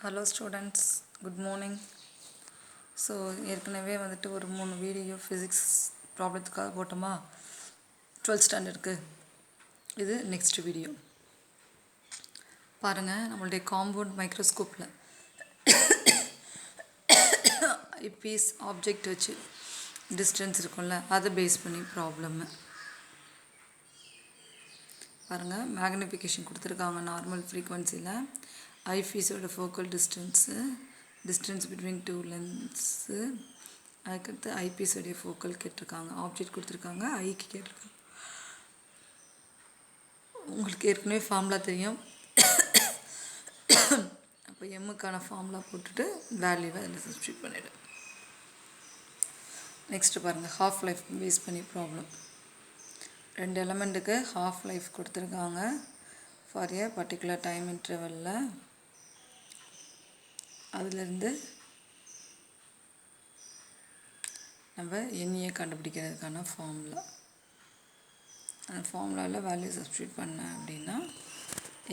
Hello students, good morning. So ஏற்கனவே வந்துட்டு ஒரு 3 வீடியோ ஃபிசிக்ஸ் ப்ராப்ளத்துக்காக போட்டோமா 12th ஸ்டாண்டர்டுக்கு. இது நெக்ஸ்ட் வீடியோ பாருங்கள். நம்மளுடைய காம்பவுண்ட் மைக்ரோஸ்கோப்பில் ஐபீஸ் ஆப்ஜெக்ட் வச்சு டிஸ்டன்ஸ் இருக்கும்ல, அதை பேஸ் பண்ணி ப்ராப்ளம்மு பாருங்கள். மேக்னிஃபிகேஷன் கொடுத்துருக்காங்க. நார்மல் ஃப்ரீக்வன்சியில் ஐபீஸோட focal distance between two lens, அதுக்கடுத்து ஐபீஸோடைய ஃபோக்கல் கேட்டிருக்காங்க. ஆப்ஜெக்ட் கொடுத்துருக்காங்க, ஐக்கு கேட்டிருக்காங்க. உங்களுக்கு ஏற்கனவே ஃபார்முலா தெரியும். அப்போ எம்முக்கான ஃபார்முலா போட்டுட்டு வேல்யூவை அதில் சப்ஸ்டியூட் பண்ணிவிடும். நெக்ஸ்ட்டு பாருங்கள், ஹாஃப் லைஃப் பேஸ் பண்ணி ப்ராப்ளம். 2 எலமெண்ட்டுக்கு ஹாஃப் லைஃப் கொடுத்துருக்காங்க ஃபார் ஏ பர்டிகுலர் டைம் இன்டர்வலில். அதிலிருந்து நம்ம எண்ணியை கண்டுபிடிக்கிறதுக்கான ஃபார்முலா. அந்த ஃபார்முலாவில் வேல்யூ சப்ஸ்டியூட் பண்ணேன் அப்படின்னா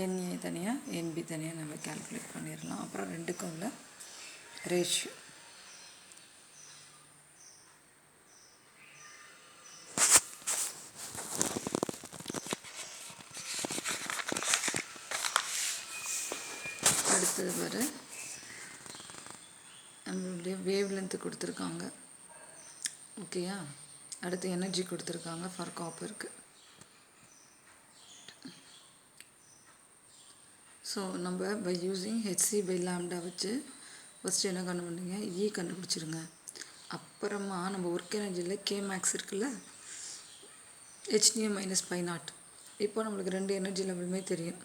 என்ஏ தனியாக என்பி தனியாக நம்ம கேல்குலேட் பண்ணிடலாம். அப்புறம் ரெண்டுக்கும் உள்ள ரேஷியோ. அடுத்தது வர நம்மளுடைய வேவ் லென்த்து கொடுத்துருக்காங்க. ஓகேயா. அடுத்து எனர்ஜி கொடுத்துருக்காங்க ஃபார் காப்பருக்கு. ஸோ நம்ம by using h c by lambda வச்சு ஃபஸ்ட்டு என்ன கண்டுபிடிங்க, இ கண்டுபிடிச்சிருங்க. அப்புறமா நம்ம ஒர்க் எனர்ஜியில் கே மேக்ஸ் இருக்குல்ல, ஹெச்நியூ மைனஸ் பை நாட். இப்போ நம்மளுக்கு 2 எனர்ஜி லெவலுமே தெரியும்.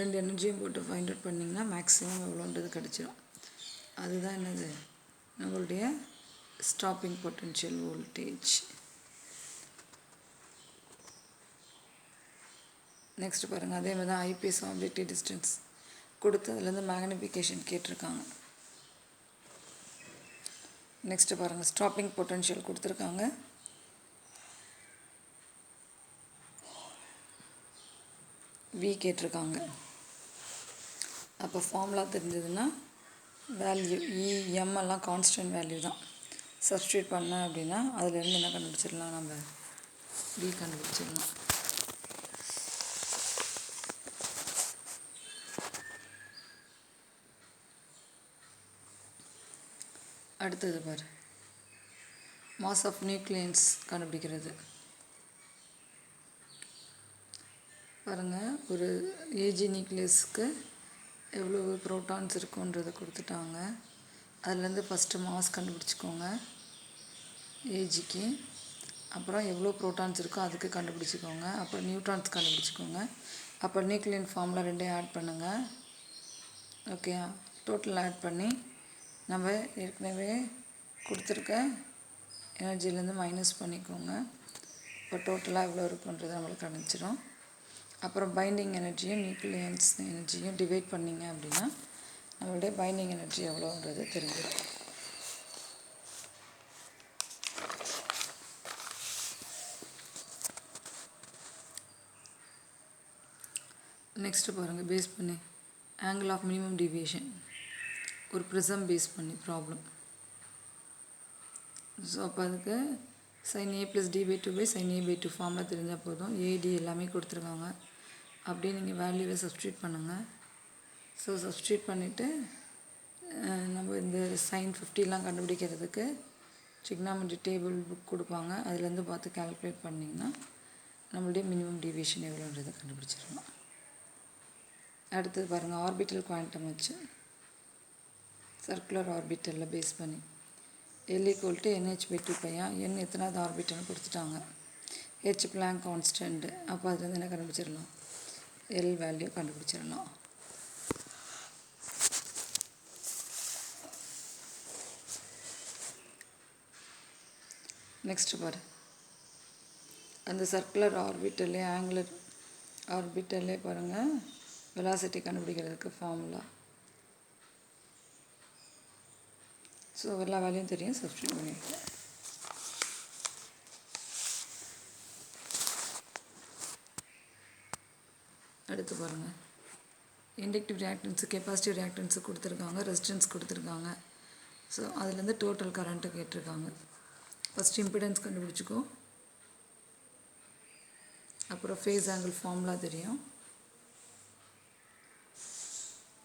2 எனர்ஜியும் போட்டு ஃபைண்ட் அவுட் பண்ணிங்கன்னா மேக்ஸிமம் எவ்வளோன்றது கிடச்சிடும். அதுதான் என்னது, நம்மளுடைய ஸ்டாப்பிங் பொட்டன்ஷியல் வோல்டேஜ். நெக்ஸ்ட் பாருங்கள், அதே மாதிரி தான் ஐபிஎஸ் ஆப்ஜெக்டிவ் டிஸ்டன்ஸ் கொடுத்து அதுலேருந்து மேக்னிஃபிகேஷன் கேட்டிருக்காங்க. நெக்ஸ்ட்டு பாருங்கள், ஸ்டாப்பிங் பொட்டன்ஷியல் கொடுத்துருக்காங்க. வி கேட்டிருக்காங்க. அப்போ ஃபார்முலா தெரிஞ்சதுன்னா வேல்யூ இஎம் எல்லாம் கான்ஸ்டன்ட் வேல்யூ தான். சப்ஸ்டியூட் பண்ணேன் அப்படின்னா அதுலேருந்து என்ன கண்டுபிடிச்சிடலாம், நம்ம வி கண்டுபிடிச்சிடலாம். அடுத்தது பாரு, மாஸ் ஆஃப் நியூக்ளியன்ஸ் கண்டுபிடிக்கிறது. பாருங்கள், ஒரு ஏஜி நியூக்ளியஸ்க்கு எவ்வளோ ப்ரோட்டான்ஸ் இருக்குன்றதை கொடுத்துட்டாங்க. அதுலேருந்து ஃபஸ்ட்டு மாஸ் கண்டுபிடிச்சிக்கோங்க ஏஜிக்கு. அப்புறம் எவ்வளோ ப்ரோட்டான்ஸ் இருக்கோ அதுக்கு கண்டுபிடிச்சிக்கோங்க. அப்புறம் நியூட்ரான்ஸ் கண்டுபிடிச்சிக்கோங்க. அப்புறம் நியூக்ளியன் ஃபார்முலா 2 ஆட் பண்ணுங்கள். ஓகே, டோட்டல் ஆட் பண்ணி நம்ம ஏற்கனவே கொடுத்துருக்க எனர்ஜிலேருந்து மைனஸ் பண்ணிக்கோங்க. இப்போ டோட்டலாக எவ்வளோ இருக்குன்றது நம்மளுக்கு கிடச்சிடும். அப்புறம் பைண்டிங் எனர்ஜியும் நியூக்ளியன்ஸ் எனர்ஜியும் டிவைட் பண்ணிங்க அப்படின்னா நம்மளுடைய பைண்டிங் எனர்ஜி எவ்வளோன்றது தெரிஞ்சிடும். நெக்ஸ்ட்டு பாருங்கள், பேஸ் பண்ணி ஆங்கிள் ஆஃப் மினிமம் டீவியேஷன் ஒரு ப்ரிசம் பேஸ் பண்ணி ப்ராப்ளம். ஸோ அப்போ அதுக்கு sin a + d/2 sin a/2 formula தெரிஞ்சால் போதும். ஏடி எல்லாமே கொடுத்துருக்காங்க. அப்படியே நீங்கள் வேல்யூவை சப்ஸ்டியூட் பண்ணுங்கள். ஸோ சப்ஸ்டியூட் பண்ணிவிட்டு நம்ம இந்த sin 50லாம் கண்டுபிடிக்கிறதுக்கு ட்ரிக்னாமெட்ரி டேபிள் புக் கொடுப்பாங்க. அதுலேருந்து பார்த்து கால்குலேட் பண்ணிங்கன்னா நம்மளுடைய மினிமம் டீவியேஷன் எவ்வளோன்றதை கண்டுபிடிச்சிடலாம். அடுத்தது பாருங்கள், ஆர்பிட்டல் குவாண்டம் வச்சு சர்க்குலர் ஆர்பிட்டலில் பேஸ் பண்ணி L = NH/2π. n எத்தனாவது ஆர்பிட்டல்னு கொடுத்துட்டாங்க. H blank constant. அப்போ அதுலேருந்து என்ன கண்டுபிடிச்சிடலாம், L வேல்யூ கண்டுபிடிச்சிடலாம். நெக்ஸ்ட்டு பாரு, அந்த சர்க்குலர் ஆர்பிட்டல்லே ஆங்குலர் ஆர்பிட்டல்லே பாருங்கள் வெலாசிட்டி கண்டுபிடிக்கிறதுக்கு ஃபார்முலா. ஸோ எல்லா வேலையும் தெரியும், சப்ஸ்டியூட் பண்ணியிருக்கேன். அடுத்து பாருங்கள், இண்டக்டிவ் ரியாக்டன்ஸு கெப்பாசிட்டிவ் ரியாக்டன்ஸு கொடுத்துருக்காங்க, ரெசிஸ்டன்ஸ் கொடுத்துருக்காங்க. ஸோ அதுலேருந்து டோட்டல் கரண்ட்டு கேட்டிருக்காங்க. ஃபஸ்ட் இம்பிடன்ஸ் கண்டுபிடிச்சிக்கோ, அப்புறம் ஃபேஸ் ஆங்கிள் ஃபார்முலா தெரியும்.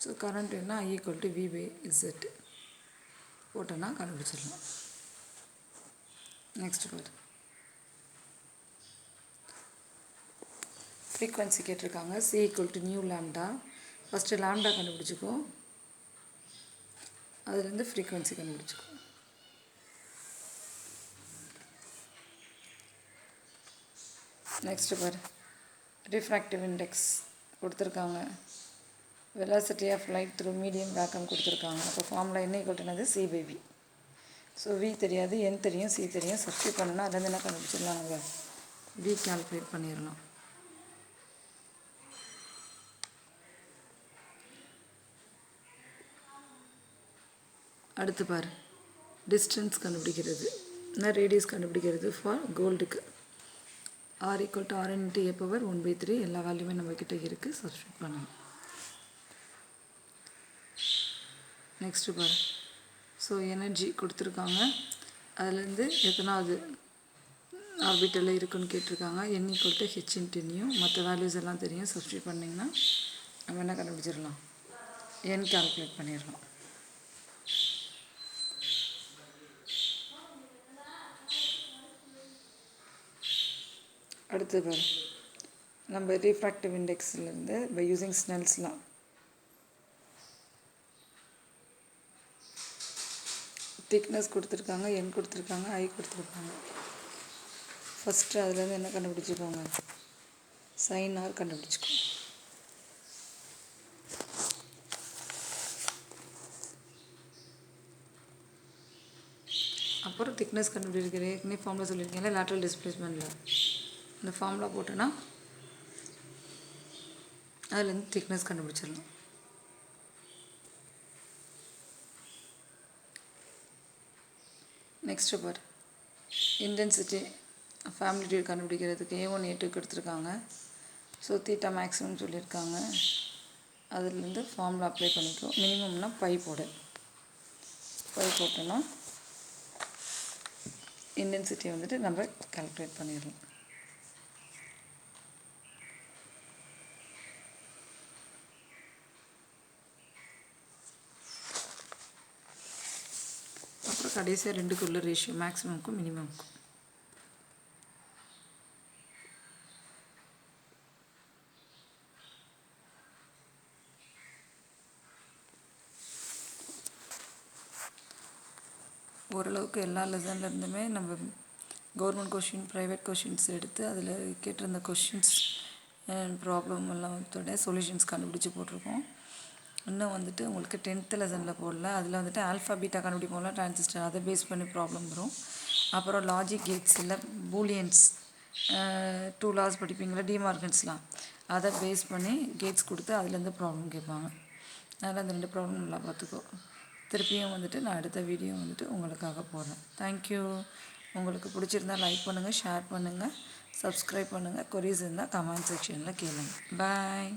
ஸோ கரண்ட் என்ன, I = V/Z போட்டோன்னா கண்டுபிடிச்சிடலாம். நெக்ஸ்ட் பாரு, ஃப்ரீக்வன்சி கேட்டிருக்காங்க. C = nu lambda. First lambda கண்டுபிடிச்சிக்கோ, அதுலேருந்து ஃப்ரீக்வன்சி கண்டுபிடிச்சிக்கோ. நெக்ஸ்ட்டு பாரு, ரிஃப்ராக்டிவ் இண்டெக்ஸ் கொடுத்துருக்காங்க. Velocity of light through medium vacuum கொடுத்துருக்காங்க. அப்போ ஃபார்முலா என்ன ஈக்குவல் C/V. ஸோ V தெரியாது, N தெரியும், C தெரியும். சப்ஸ்டியூட் பண்ணணும்னா அதுலேருந்து என்ன கண்டுபிடிச்சிடலாம், நம்ம V கால்குலேட் பண்ணிடலாம். அடுத்து பாரு, டிஸ்டன்ஸ் கண்டுபிடிக்கிறது, ரேடியஸ் கண்டுபிடிக்கிறது ஃபார் கோல்டுக்கு. R = Rn × A⁻1/3 எல்லா வேல்யூமே நம்மக்கிட்ட இருக்குது, சப்ஸ்டியூட் பண்ணணும். நெக்ஸ்ட்டு பாரு, ஸோ எனர்ஜி கொடுத்துருக்காங்க. அதுலேருந்து எத்தனாவது ஆர்பிட்டலில் இருக்குன்னு கேட்டிருக்காங்க. N = h × nu. மற்ற வேல்யூஸ் எல்லாம் தெரியும், சப்ஸ்டியூட் பண்ணிங்கன்னா நம்ம என்ன கண்டுபிடிச்சிடலாம், N கால்குலேட் பண்ணிடலாம். அடுத்து பாரு, நம்ம ரிஃப்ராக்டிவ் இண்டெக்ஸ்லேருந்து by using Snell's law thickness கொடுத்துருக்காங்க, N கொடுத்துருக்காங்க, I கொடுத்துருக்காங்க. ஃபஸ்ட்டு அதுலேருந்து என்ன கண்டுபிடிச்சிக்கோங்க, sin R கண்டுபிடிச்சிக்கோ. அப்புறம் திக்னஸ் கண்டுபிடிக்கிற ஏற்கனவே ஃபார்முலா சொல்லியிருக்கீங்களா, லேட்ரல் டிஸ்பிளேஸ்மெண்ட்டில் இந்த ஃபார்முலா போட்டோன்னா அதுலேருந்து திக்னஸ் கண்டுபிடிச்சிடலாம். நெக்ஸ்ட்டு பார், இன்டென்சிட்டி ஃபேமிலிட்யூட் கண்டுபிடிக்கிறதுக்கு A1 A2 கொடுத்துருக்காங்க. ஸோ தீட்டா மேக்ஸிமம் சொல்லியிருக்காங்க. அதுலேருந்து ஃபார்முலா அப்ளை பண்ணிக்கோ. மினிமம்னா பை போடு, பை போட்டோன்னா இன்டென்சிட்டியை வந்துட்டு நம்ம கால்குலேட் பண்ணிடலாம். அப்புறம் கடைசியாக ரெண்டுக்குள்ள ரேஷியோ, மேக்ஸிமம்க்கும் மினிமம்க்கும். ஓரளவுக்கு எல்லா லெசன்லேருந்துமே நம்ம கவர்மெண்ட் கொஷின், ப்ரைவேட் கொஷின்ஸ் எடுத்து அதில் கேட்டிருந்த கொஷின்ஸ் ப்ராப்ளம் எல்லாத்தோட சொல்யூஷன்ஸ் கண்டுபிடிச்சி போட்டிருக்கோம். இன்னும் வந்துட்டு உங்களுக்கு 10th லெசனில் போடல. அதில் வந்துட்டு ஆல்ஃபா பீட்டா கண்டுபிடிப்போம்ல, டிரான்சிஸ்டர், அதை பேஸ் பண்ணி ப்ராப்ளம் வரும். அப்புறம் லாஜிக் கேட்ஸ் இல்லை பூலியன்ஸ் 2 laws படிப்பீங்களா, டிமார்கன்ஸ்லாம், அதை பேஸ் பண்ணி கேட்ஸ் கொடுத்து அதுலேருந்து ப்ராப்ளம் கேட்பாங்க. அதனால் அந்த 2 ப்ராப்ளம் நல்லா பார்த்துக்கோ. திருப்பியும் வந்துட்டு நான் அடுத்த வீடியோ வந்துட்டு உங்களுக்காக போடுறேன். தேங்க்யூ. உங்களுக்கு பிடிச்சிருந்தால் லைக் பண்ணுங்கள், ஷேர் பண்ணுங்கள், சப்ஸ்கிரைப் பண்ணுங்கள். கொரீஸ் இருந்தால் கமெண்ட் செக்ஷனில் கேளுங்க. பாய்.